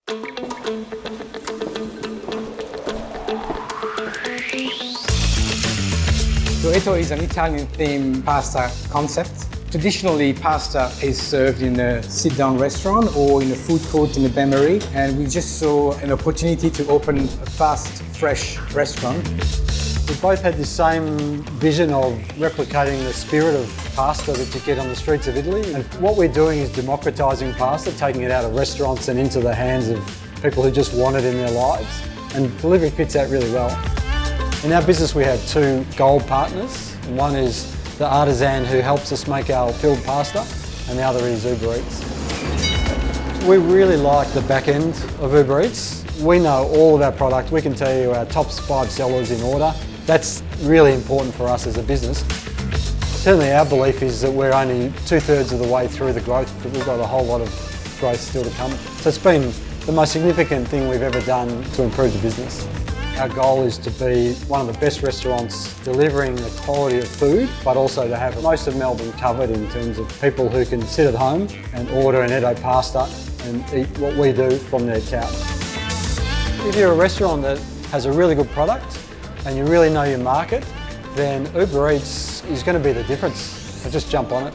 So Etto is an Italian-themed pasta concept. Traditionally, pasta is served in a sit-down restaurant or in a food court in a bakery, and we just saw an opportunity to open a fast, fresh restaurant. We both had the same vision of replicating the spirit of pasta that you get on the streets of Italy. And what we're doing is democratising pasta, taking it out of restaurants and into the hands of people who just want it in their lives. And delivery fits that really well. In our business we have two gold partners. One is the artisan who helps us make our filled pasta, and the other is Uber Eats. We really like the back end of Uber Eats. We know all of our product. We can tell you our top 5 sellers in order. That's really important for us as a business. Certainly our belief is that we're only 2/3 of the way through the growth, but we've got a whole lot of growth still to come. So it's been the most significant thing we've ever done to improve the business. Our goal is to be one of the best restaurants delivering the quality of food, but also to have most of Melbourne covered in terms of people who can sit at home and order an Etto pasta and eat what we do from their couch. If you're a restaurant that has a really good product and you really know your market, then Uber Eats is going to be the difference. So just jump on it.